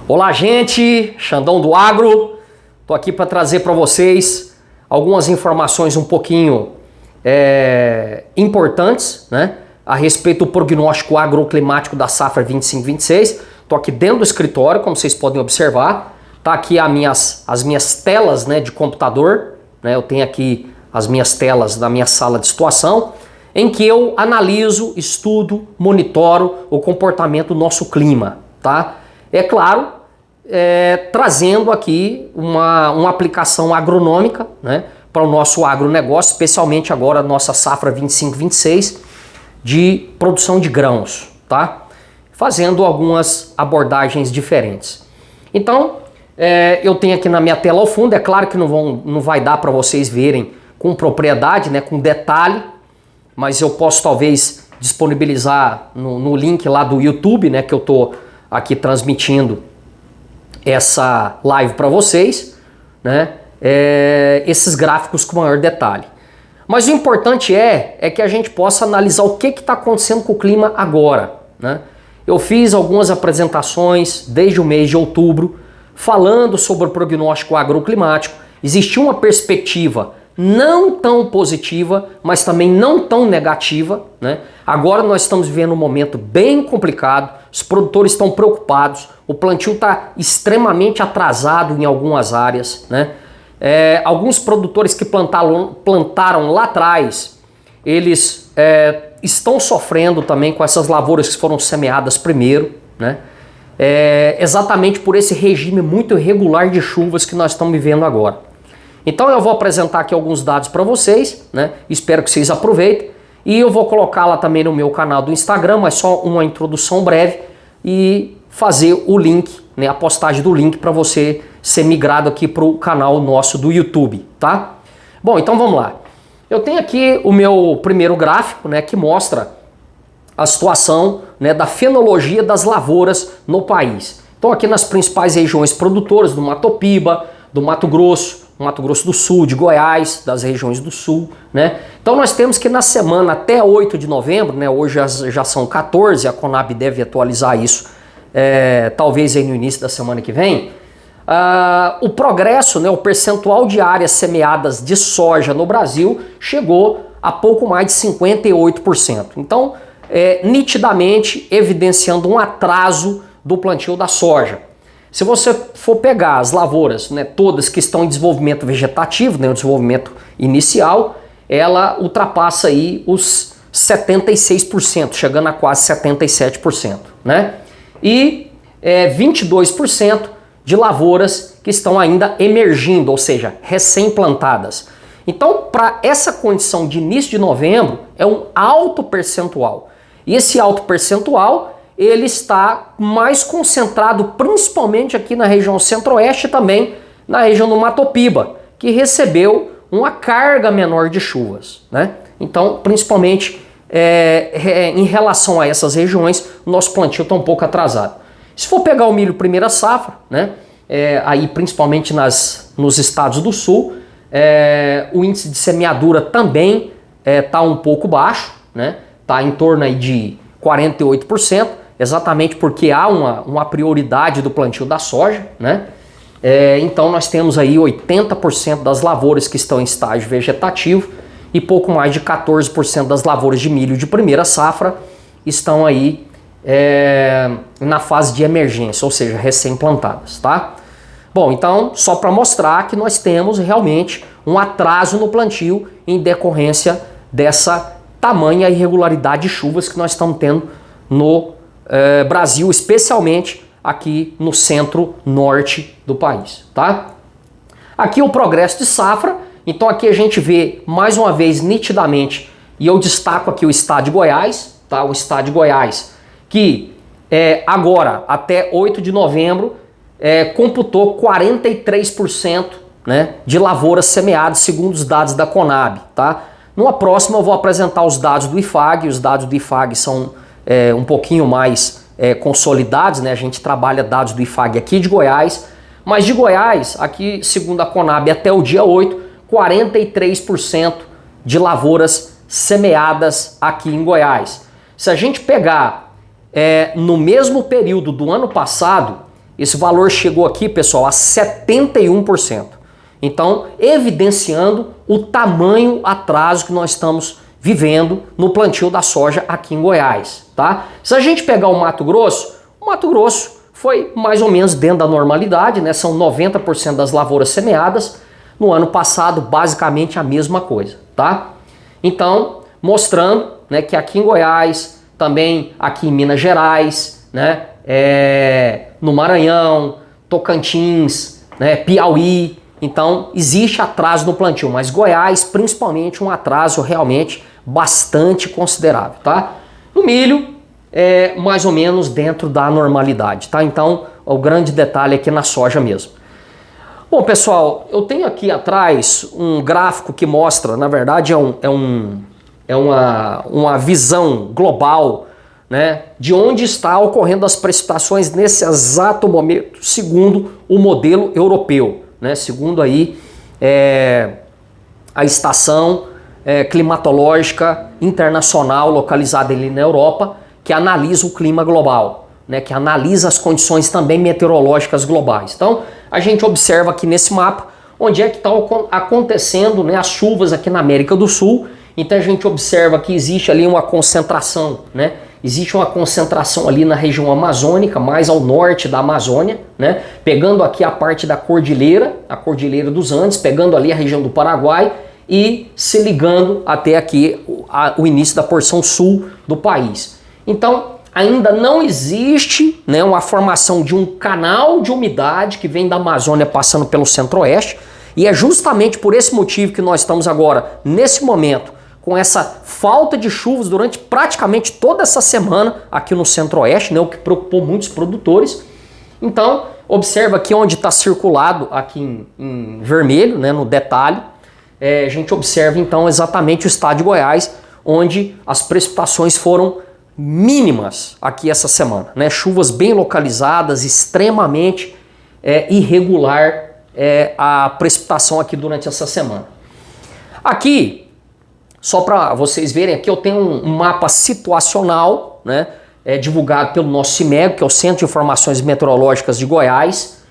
Olá, gente, Xandão do Agro. Tô aqui para trazer para vocês algumas informações um pouquinho importantes, né, a respeito do prognóstico agroclimático da safra 25/26. Tô aqui dentro do escritório, como vocês podem observar. Tá aqui as minhas telas, né, de computador, né? Eu tenho aqui as minhas telas da minha sala de situação, em que eu analiso, estudo, monitoro o comportamento do nosso clima, tá? É claro, trazendo aqui uma aplicação agronômica, né, para o nosso agronegócio, especialmente agora a nossa safra 25/26 de produção de grãos, tá? Fazendo algumas abordagens diferentes. Então, eu tenho aqui na minha tela ao fundo, é claro que não vai dar para vocês verem com propriedade, né, com detalhe, mas eu posso talvez disponibilizar no link lá do YouTube, né, que eu tô aqui transmitindo essa live para vocês, né, esses gráficos com maior detalhe. Mas o importante é que a gente possa analisar o que está acontecendo com o clima agora, né? Eu fiz algumas apresentações desde o mês de outubro falando sobre o prognóstico agroclimático. Existia uma perspectiva não tão positiva, mas também não tão negativa, né? Agora nós estamos vivendo um momento bem complicado, os produtores estão preocupados, o plantio está extremamente atrasado em algumas áreas, né? Alguns produtores que plantaram lá atrás, eles estão sofrendo também com essas lavouras que foram semeadas primeiro, né? Exatamente por esse regime muito irregular de chuvas que nós estamos vivendo agora. Então eu vou apresentar aqui alguns dados para vocês, né? Espero que vocês aproveitem. E eu vou colocar lá também no meu canal do Instagram, mas só uma introdução breve, e fazer o link, né, a postagem do link para você ser migrado aqui para o canal nosso do YouTube, tá? Bom, então vamos lá. Eu tenho aqui o meu primeiro gráfico, né, que mostra a situação, né, da fenologia das lavouras no país. Então aqui nas principais regiões produtoras do Mato Piba, do Mato Grosso do Sul, de Goiás, das regiões do Sul, né? Então nós temos que na semana até 8 de novembro, né, hoje já são 14, a Conab deve atualizar isso, talvez aí no início da semana que vem, o progresso, né, o percentual de áreas semeadas de soja no Brasil chegou a pouco mais de 58%. Então, nitidamente evidenciando um atraso do plantio da soja. Se você for pegar as lavouras, né, todas que estão em desenvolvimento vegetativo, né, o desenvolvimento inicial, ela ultrapassa aí os 76%, chegando a quase 77%, né? E 22% de lavouras que estão ainda emergindo, ou seja, recém-plantadas. Então, para essa condição de início de novembro, é um alto percentual. E esse alto percentual, ele está mais concentrado principalmente aqui na região centro-oeste e também na região do Mato Piba, que recebeu uma carga menor de chuvas, né? Então, principalmente em relação a essas regiões, o nosso plantio está um pouco atrasado. Se for pegar o milho primeira safra, né, aí principalmente nos estados do sul, o índice de semeadura também está um pouco baixo, né? Está em torno aí de 48%, exatamente porque há uma prioridade do plantio da soja, né? Então nós temos aí 80% das lavouras que estão em estágio vegetativo e pouco mais de 14% das lavouras de milho de primeira safra estão aí na fase de emergência, ou seja, recém-plantadas, tá? Bom, então só para mostrar que nós temos realmente um atraso no plantio em decorrência dessa tamanha irregularidade de chuvas que nós estamos tendo no Brasil, especialmente aqui no centro-norte do país, tá? Aqui o progresso de safra, então aqui a gente vê mais uma vez nitidamente, e eu destaco aqui o estado de Goiás, tá? O estado de Goiás, que agora, até 8 de novembro, computou 43%, né, de lavouras semeadas, segundo os dados da Conab, tá? Numa próxima eu vou apresentar os dados do IFAG, os dados do IFAG são um pouquinho mais consolidados, né? A gente trabalha dados do IFAG aqui de Goiás, mas de Goiás, aqui segundo a Conab até o dia 8, 43% de lavouras semeadas aqui em Goiás. Se a gente pegar no mesmo período do ano passado, esse valor chegou aqui, pessoal, a 71%. Então, evidenciando o tamanho atraso que nós estamos vivendo no plantio da soja aqui em Goiás, tá? Se a gente pegar o Mato Grosso foi mais ou menos dentro da normalidade, né? São 90% das lavouras semeadas. No ano passado, basicamente a mesma coisa, tá? Então, mostrando, né, que aqui em Goiás, também aqui em Minas Gerais, né, no Maranhão, Tocantins, né, Piauí, então existe atraso no plantio, mas Goiás, principalmente, um atraso realmente bastante considerável, tá? No milho, mais ou menos dentro da normalidade, tá? Então, o grande detalhe aqui na soja mesmo. Bom, pessoal, eu tenho aqui atrás um gráfico que mostra, na verdade, uma visão global, né, de onde está ocorrendo as precipitações nesse exato momento, segundo o modelo europeu, né, segundo aí a estação climatológica internacional localizada ali na Europa, que analisa o clima global, né, que analisa as condições também meteorológicas globais. Então, a gente observa aqui nesse mapa onde é que está acontecendo, né, as chuvas aqui na América do Sul. Então a gente observa que existe ali uma concentração, né? Existe uma concentração ali na região amazônica, mais ao norte da Amazônia, né? Pegando aqui a parte da cordilheira, a Cordilheira dos Andes, pegando ali a região do Paraguai e se ligando até aqui o início da porção sul do país. Então ainda não existe, né, uma formação de um canal de umidade que vem da Amazônia passando pelo centro-oeste, e é justamente por esse motivo que nós estamos agora, nesse momento, com essa falta de chuvas durante praticamente toda essa semana aqui no centro-oeste, né, o que preocupou muitos produtores. Então, observa aqui onde está circulado, aqui em vermelho, né, no detalhe, a gente observa então exatamente o estado de Goiás, onde as precipitações foram mínimas aqui essa semana, né, chuvas bem localizadas, extremamente irregular a precipitação aqui durante essa semana. Aqui, só para vocês verem, aqui eu tenho um mapa situacional, né, divulgado pelo nosso CIMEGO, que é o Centro de Informações Meteorológicas de Goiás,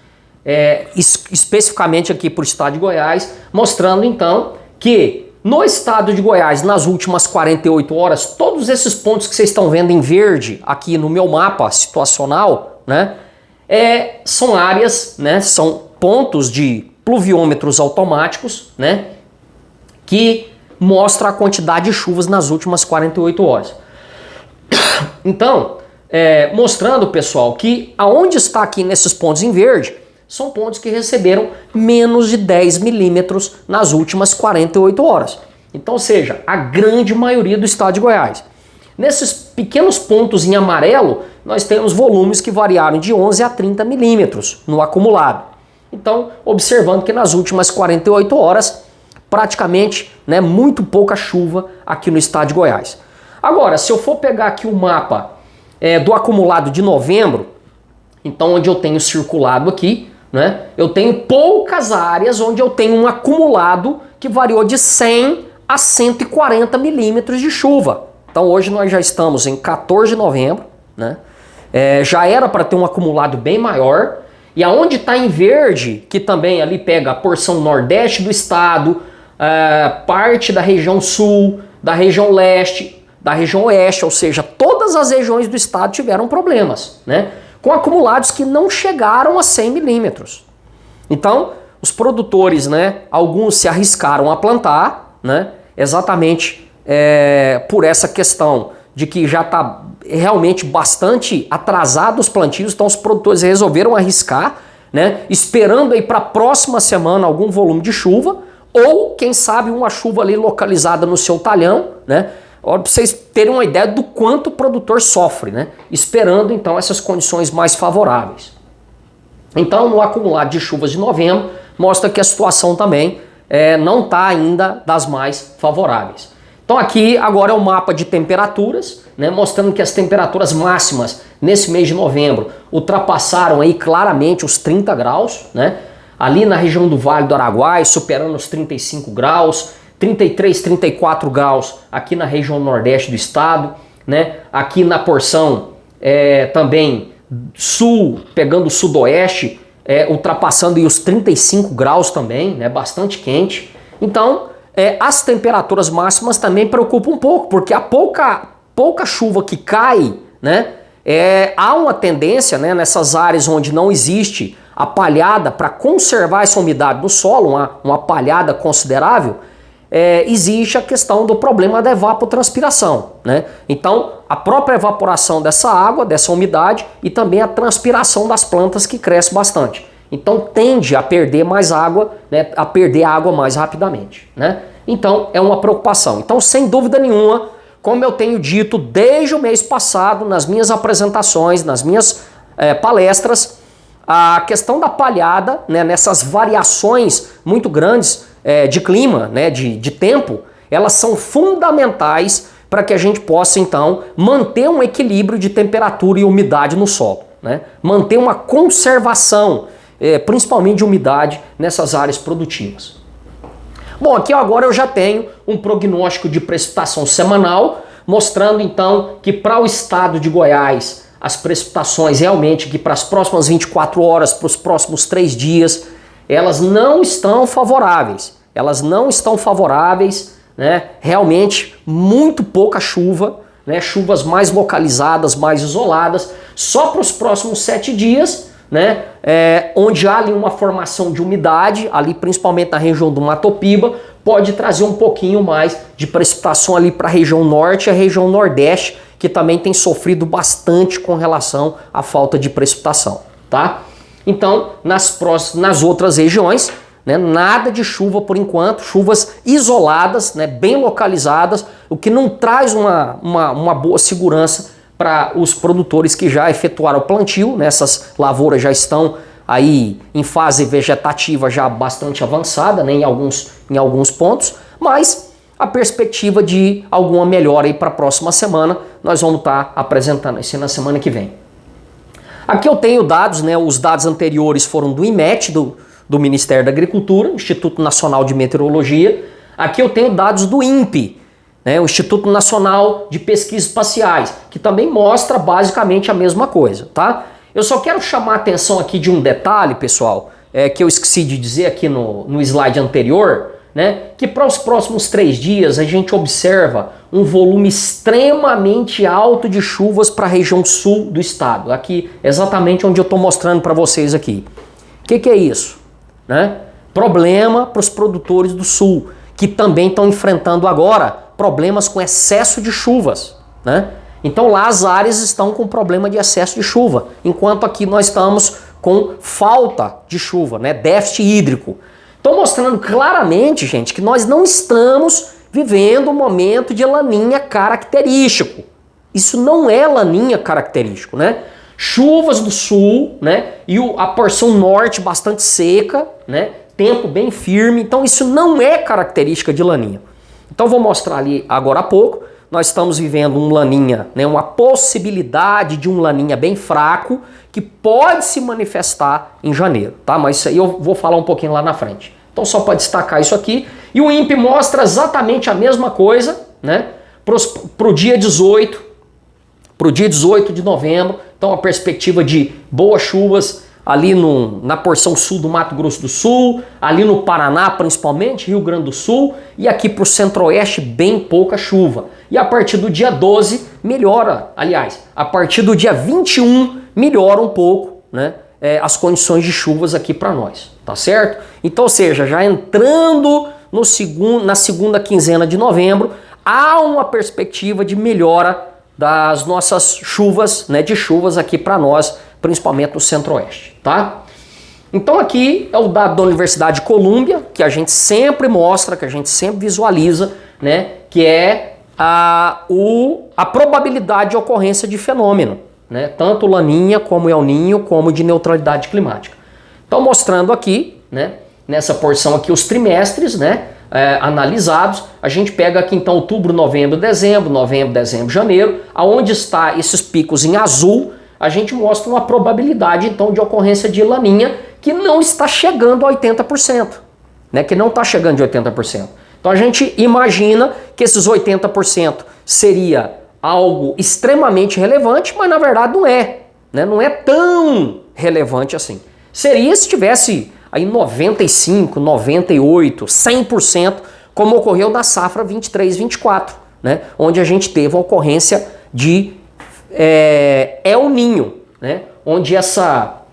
especificamente aqui para o estado de Goiás, mostrando então que no estado de Goiás, nas últimas 48 horas, todos esses pontos que vocês estão vendo em verde aqui no meu mapa situacional, né, são áreas, né, são pontos de pluviômetros automáticos, né, que mostra a quantidade de chuvas nas últimas 48 horas. Então, mostrando, pessoal, que aonde está aqui nesses pontos em verde, são pontos que receberam menos de 10 milímetros nas últimas 48 horas. Então, ou seja, a grande maioria do estado de Goiás. Nesses pequenos pontos em amarelo, nós temos volumes que variaram de 11 a 30 milímetros no acumulado. Então, observando que nas últimas 48 horas, praticamente, né, muito pouca chuva aqui no estado de Goiás. Agora, se eu for pegar aqui o mapa do acumulado de novembro, então onde eu tenho circulado aqui, né, eu tenho poucas áreas onde eu tenho um acumulado que variou de 100 a 140 milímetros de chuva. Então hoje nós já estamos em 14 de novembro, né, já era para ter um acumulado bem maior, e aonde está em verde, que também ali pega a porção nordeste do estado, parte da região sul, da região leste, da região oeste, ou seja, todas as regiões do estado tiveram problemas, né, com acumulados que não chegaram a 100 milímetros. Então, os produtores, né, alguns se arriscaram a plantar, né, exatamente por essa questão de que já está realmente bastante atrasado os plantios, então os produtores resolveram arriscar, né, esperando aí para a próxima semana algum volume de chuva, ou quem sabe uma chuva ali localizada no seu talhão, né, para vocês terem uma ideia do quanto o produtor sofre, né, esperando então essas condições mais favoráveis. Então, no acumulado de chuvas de novembro, mostra que a situação também não está ainda das mais favoráveis. Então aqui agora é o mapa de temperaturas, né, mostrando que as temperaturas máximas nesse mês de novembro ultrapassaram aí claramente os 30 graus, né, ali na região do Vale do Araguaia, superando os 35 graus, 33, 34 graus aqui na região nordeste do estado, né, aqui na porção também sul, pegando o sudoeste, ultrapassando aí os 35 graus também, né? Bastante quente. Então, as temperaturas máximas também preocupam um pouco, porque a pouca chuva que cai, né? Há uma tendência, né, nessas áreas onde não existe a palhada para conservar essa umidade no solo, uma palhada considerável, existe a questão do problema da evapotranspiração, né? Então, a própria evaporação dessa água, dessa umidade e também a transpiração das plantas que cresce bastante. Então, tende a perder mais água, né? A perder água mais rapidamente, né? Então, é uma preocupação. Então, sem dúvida nenhuma, como eu tenho dito desde o mês passado, nas minhas apresentações, nas minhas palestras, a questão da palhada, né, nessas variações muito grandes de clima, né, de tempo, elas são fundamentais para que a gente possa, então, manter um equilíbrio de temperatura e umidade no solo, né? Manter uma conservação, principalmente de umidade, nessas áreas produtivas. Bom, aqui agora eu já tenho um prognóstico de precipitação semanal, mostrando então que para o estado de Goiás, as precipitações realmente que para as próximas 24 horas, para os próximos 3 dias, elas não estão favoráveis. Elas não estão favoráveis, né? Realmente muito pouca chuva, né? Chuvas mais localizadas, mais isoladas, só para os próximos 7 dias, né? Onde há ali uma formação de umidade, ali principalmente na região do Mato Piba, pode trazer um pouquinho mais de precipitação ali para a região norte e a região nordeste, que também tem sofrido bastante com relação à falta de precipitação, tá? Então, nas outras regiões, né, nada de chuva por enquanto, chuvas isoladas, né, bem localizadas, o que não traz uma boa segurança para os produtores que já efetuaram o plantio, né, essas lavouras já estão aí em fase vegetativa já bastante avançada, né, em alguns pontos, mas a perspectiva de alguma melhora aí para a próxima semana, nós vamos estar apresentando isso na semana que vem. Aqui eu tenho dados, né, os dados anteriores foram do IMET, do Ministério da Agricultura, Instituto Nacional de Meteorologia. Aqui eu tenho dados do INPE, né, o Instituto Nacional de Pesquisas Espaciais, que também mostra basicamente a mesma coisa, tá? Eu só quero chamar a atenção aqui de um detalhe, pessoal, que eu esqueci de dizer aqui no slide anterior, né, que para os próximos 3 dias a gente observa um volume extremamente alto de chuvas para a região sul do estado, aqui exatamente onde eu estou mostrando para vocês aqui. O que é isso? Né? Problema para os produtores do sul, que também estão enfrentando agora problemas com excesso de chuvas, né? Então lá as áreas estão com problema de excesso de chuva, enquanto aqui nós estamos com falta de chuva, né? Déficit hídrico. Estou mostrando claramente, gente, que nós não estamos vivendo um momento de laninha característico. Isso não é laninha característico, né? Chuvas do sul, né? E a porção norte bastante seca, né? Tempo bem firme. Então isso não é característica de laninha. Então vou mostrar ali agora há pouco. Nós estamos vivendo um laninha, né? Uma possibilidade de um laninha bem fraco que pode se manifestar em janeiro, tá? Mas isso aí eu vou falar um pouquinho lá na frente. Então só para destacar isso aqui. E o INPE mostra exatamente a mesma coisa, né? Pro dia 18 de novembro. Então a perspectiva de boas chuvas ali na porção sul do Mato Grosso do Sul, ali no Paraná principalmente, Rio Grande do Sul, e aqui para o centro-oeste bem pouca chuva. E a partir do dia 12 melhora, aliás, a partir do dia 21 melhora um pouco, né, as condições de chuvas aqui para nós, tá certo? Então, ou seja, já entrando na segunda quinzena de novembro, há uma perspectiva de melhora das nossas chuvas, né, de chuvas aqui para nós, principalmente no centro-oeste, tá? Então aqui é o dado da Universidade de Colômbia, que a gente sempre mostra, que a gente sempre visualiza, né, que é a probabilidade de ocorrência de fenômeno, né, tanto Laninha como El Ninho, como de neutralidade climática. Então mostrando aqui, né, nessa porção aqui os trimestres, né, analisados, a gente pega aqui então outubro, novembro, dezembro, janeiro, aonde está esses picos em azul, a gente mostra uma probabilidade então de ocorrência de laninha que não está chegando a 80%, né? Que não está chegando de 80%. Então a gente imagina que esses 80% seria algo extremamente relevante, mas na verdade não é, né? Não é tão relevante assim. Seria se tivesse aí 95, 98, 100%, como ocorreu na safra 23-24, né? Onde a gente teve a ocorrência de El Ninho, né? Onde essa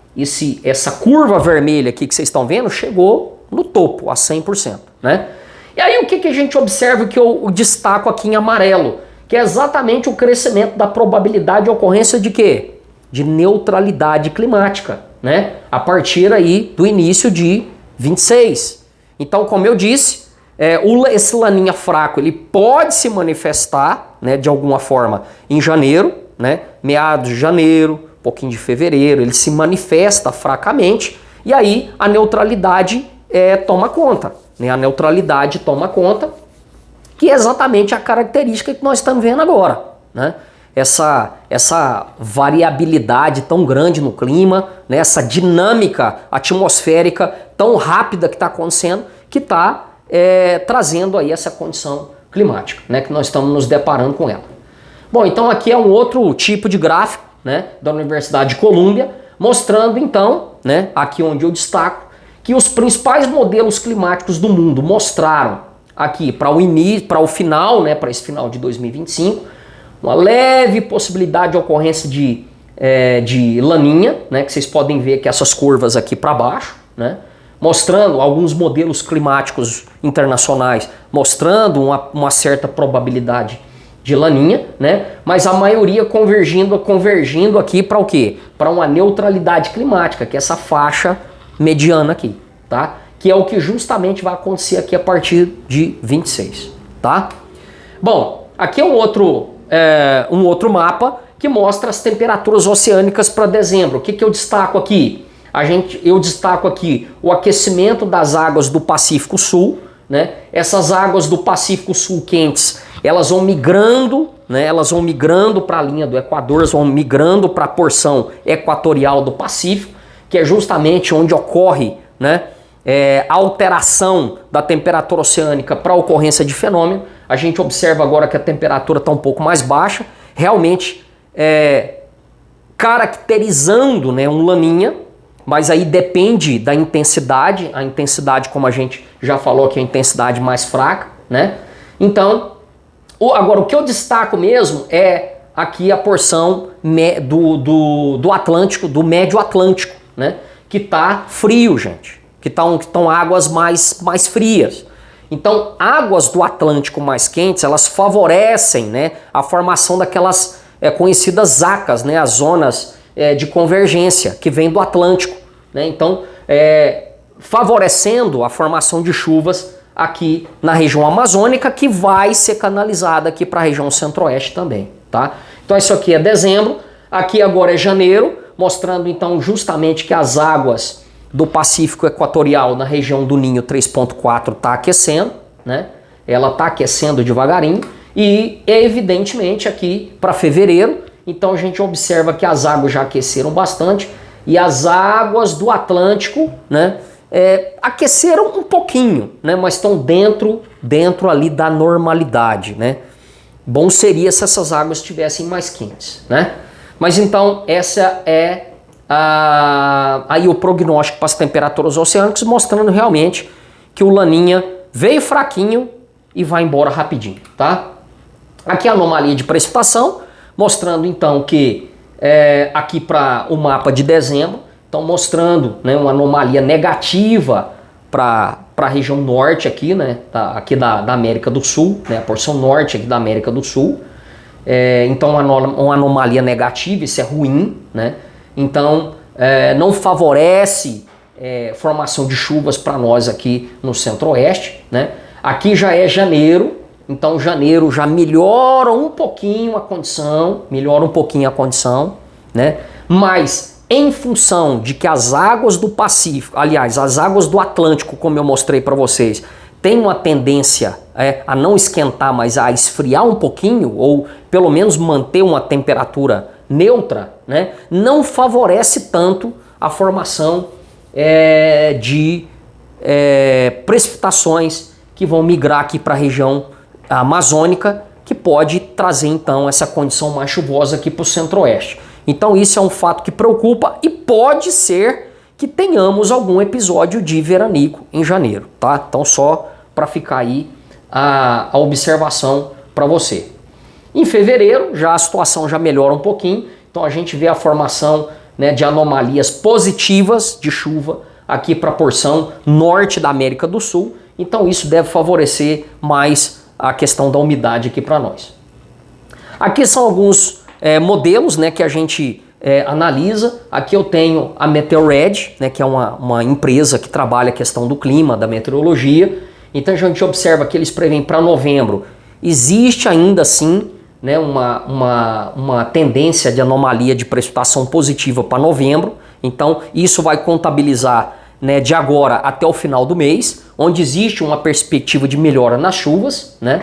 curva vermelha aqui que vocês estão vendo chegou no topo, a 100%, né? E aí o que a gente observa que eu destaco aqui em amarelo? Que é exatamente o crescimento da probabilidade de ocorrência de quê? De neutralidade climática, né? A partir aí do início de 26. Então, como eu disse, esse laninha fraco ele pode se manifestar, né, de alguma forma em janeiro, né? Meados de janeiro, pouquinho de fevereiro, ele se manifesta fracamente e aí a neutralidade toma conta, né? A neutralidade toma conta, que é exatamente a característica que nós estamos vendo agora, né? Essa variabilidade tão grande no clima, né? Essa dinâmica atmosférica tão rápida que está acontecendo, que está trazendo aí essa condição climática, né? Que nós estamos nos deparando com ela. Bom, então aqui é um outro tipo de gráfico, né, da Universidade de Colômbia, mostrando então, né, aqui onde eu destaco, que os principais modelos climáticos do mundo mostraram aqui para o final, né, para esse final de 2025, uma leve possibilidade de ocorrência de laninha, né, que vocês podem ver que essas curvas aqui para baixo, né, mostrando alguns modelos climáticos internacionais, mostrando uma certa probabilidade de laninha, né? Mas a maioria convergindo aqui para o quê? Para uma neutralidade climática, que é essa faixa mediana aqui, tá? Que é o que justamente vai acontecer aqui a partir de 26, tá? Bom, aqui é um outro mapa que mostra as temperaturas oceânicas para dezembro. O que eu destaco aqui? Eu destaco aqui o aquecimento das águas do Pacífico Sul, né? Essas águas do Pacífico Sul quentes, elas vão migrando, né? Elas vão migrando para a linha do Equador, elas vão migrando para a porção equatorial do Pacífico, que é justamente onde ocorre, né, a alteração da temperatura oceânica para a ocorrência de fenômeno. A gente observa agora que a temperatura está um pouco mais baixa, realmente caracterizando, né, um laninha, mas aí depende da intensidade. A intensidade, como a gente já falou, que é a intensidade mais fraca, né? Então, agora o que eu destaco mesmo é aqui a porção do Atlântico, do Médio Atlântico, né? Que tá frio, gente. Que estão águas mais frias. Então, águas do Atlântico mais quentes, elas favorecem, né, a formação daquelas conhecidas zacas, né? As zonas de convergência que vem do Atlântico, né? Então, favorecendo a formação de chuvas aqui na região amazônica, que vai ser canalizada aqui para a região centro-oeste também, tá? Então isso aqui é dezembro, aqui agora é janeiro, mostrando então justamente que as águas do Pacífico Equatorial na região do Ninho 3.4 está aquecendo, né? Ela está aquecendo devagarinho e evidentemente aqui para fevereiro, então a gente observa que as águas já aqueceram bastante e as águas do Atlântico, né, aqueceram um pouquinho, né, mas estão dentro ali da normalidade, né? Bom seria se essas águas estivessem mais quentes, né? Mas então essa é aí o prognóstico para as temperaturas oceânicas, mostrando realmente que o laninha veio fraquinho e vai embora rapidinho, tá? Aqui a anomalia de precipitação, mostrando então que aqui para o mapa de dezembro, então mostrando, né, uma anomalia negativa para a região norte aqui, né, aqui da América do Sul, né, a porção norte aqui da América do Sul. Então uma anomalia negativa, isso é ruim, né? Então não favorece formação de chuvas para nós aqui no centro-oeste, né? Aqui já é janeiro, então janeiro já melhora um pouquinho a condição, né? Mas em função de que as águas do Pacífico, aliás, as águas do Atlântico, como eu mostrei para vocês, tem uma tendência a não esquentar, mas a esfriar um pouquinho, ou pelo menos manter uma temperatura neutra, né? Não favorece tanto a formação de precipitações que vão migrar aqui para a região amazônica, que pode trazer então essa condição mais chuvosa aqui para o centro-oeste. Então isso é um fato que preocupa e pode ser que tenhamos algum episódio de veranico em janeiro, tá? Então só para ficar aí a observação para você. Em fevereiro já a situação já melhora um pouquinho, então a gente vê a formação, né, de anomalias positivas de chuva aqui para a porção norte da América do Sul, então isso deve favorecer mais a questão da umidade aqui para nós. Aqui são alguns modelos, né, que a gente analisa. Aqui eu tenho a Meteored, né, que é uma empresa que trabalha a questão do clima, da meteorologia. Então a gente observa que eles preveem para novembro. Existe ainda assim, né, uma tendência de anomalia de precipitação positiva para novembro. Então isso vai contabilizar, né, de agora até o final do mês, onde existe uma perspectiva de melhora nas chuvas, né?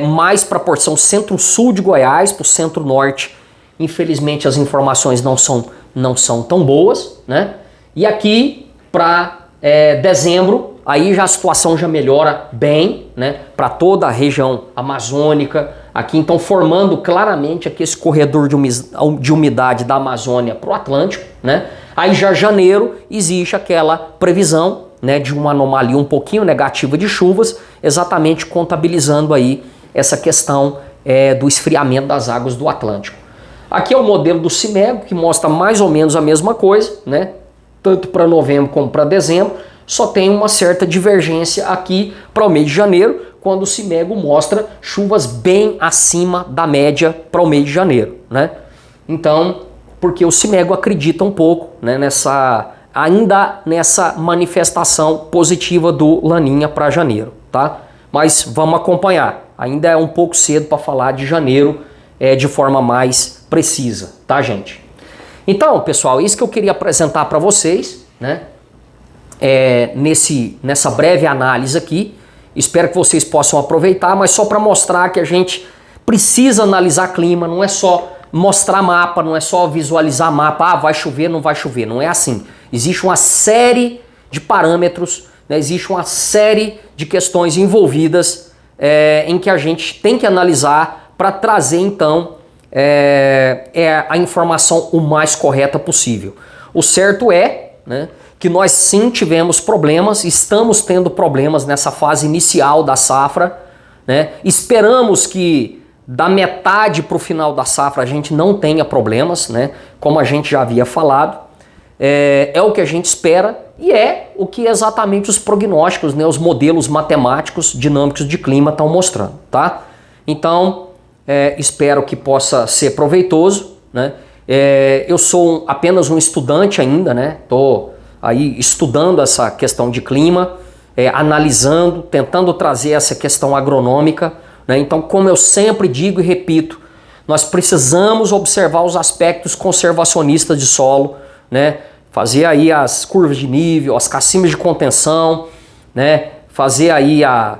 Mais para a porção centro-sul de Goiás, para o centro-norte, infelizmente as informações não são tão boas, né? E aqui para dezembro, aí já a situação já melhora bem, né? Para toda a região amazônica, aqui então formando claramente aqui esse corredor de umidade da Amazônia para o Atlântico, né? Aí já janeiro existe aquela previsão, né, de uma anomalia um pouquinho negativa de chuvas, exatamente contabilizando aí essa questão do esfriamento das águas do Atlântico. Aqui é o modelo do CIMEGO, que mostra mais ou menos a mesma coisa, né, tanto para novembro como para dezembro, só tem uma certa divergência aqui para o mês de janeiro, quando o CIMEGO mostra chuvas bem acima da média para o mês de janeiro, né? Então, porque o CIMEGO acredita um pouco, né, ainda nessa manifestação positiva do Laninha para janeiro, tá? Mas vamos acompanhar. Ainda é um pouco cedo para falar de janeiro de forma mais precisa, tá, gente? Então, pessoal, isso que eu queria apresentar para vocês, né? Nessa breve análise aqui. Espero que vocês possam aproveitar, mas só para mostrar que a gente precisa analisar clima, não é só mostrar mapa, não é só visualizar mapa, vai chover, não vai chover, não é assim. Existe uma série de parâmetros, né? Existe uma série de questões envolvidas em que a gente tem que analisar para trazer então a informação o mais correta possível. O certo né, que nós sim tivemos problemas, estamos tendo problemas nessa fase inicial da safra, né? Esperamos que da metade para o final da safra a gente não tenha problemas, né? Como a gente já havia falado. É o que a gente espera e é o que exatamente os prognósticos, né, os modelos matemáticos dinâmicos de clima estão mostrando, tá? Então, espero que possa ser proveitoso, né? Eu sou apenas um estudante ainda, né? Tô aí estudando essa questão de clima, analisando, tentando trazer essa questão agronômica, né? Então, como eu sempre digo e repito, nós precisamos observar os aspectos conservacionistas de solo, né? Fazer aí as curvas de nível, as cacimbas de contenção, né? Fazer aí a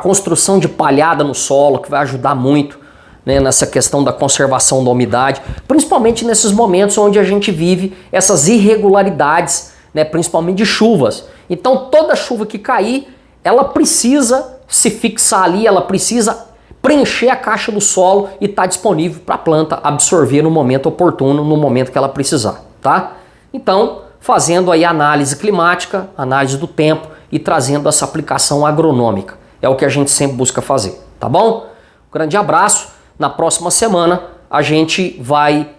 construção de palhada no solo, que vai ajudar muito, né, nessa questão da conservação da umidade, principalmente nesses momentos onde a gente vive essas irregularidades, né, principalmente de chuvas. Então toda chuva que cair, ela precisa se fixar ali, ela precisa preencher a caixa do solo e estar disponível para a planta absorver no momento oportuno, no momento que ela precisar, tá? Então, fazendo aí análise climática, análise do tempo e trazendo essa aplicação agronômica. É o que a gente sempre busca fazer, tá bom? Um grande abraço. Na próxima semana a gente vai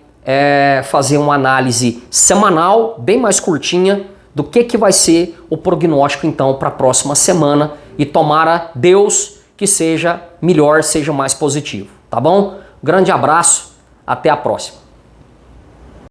fazer uma análise semanal, bem mais curtinha, do que vai ser o prognóstico então para a próxima semana e tomara Deus que seja melhor, seja mais positivo, tá bom? Grande abraço, até a próxima.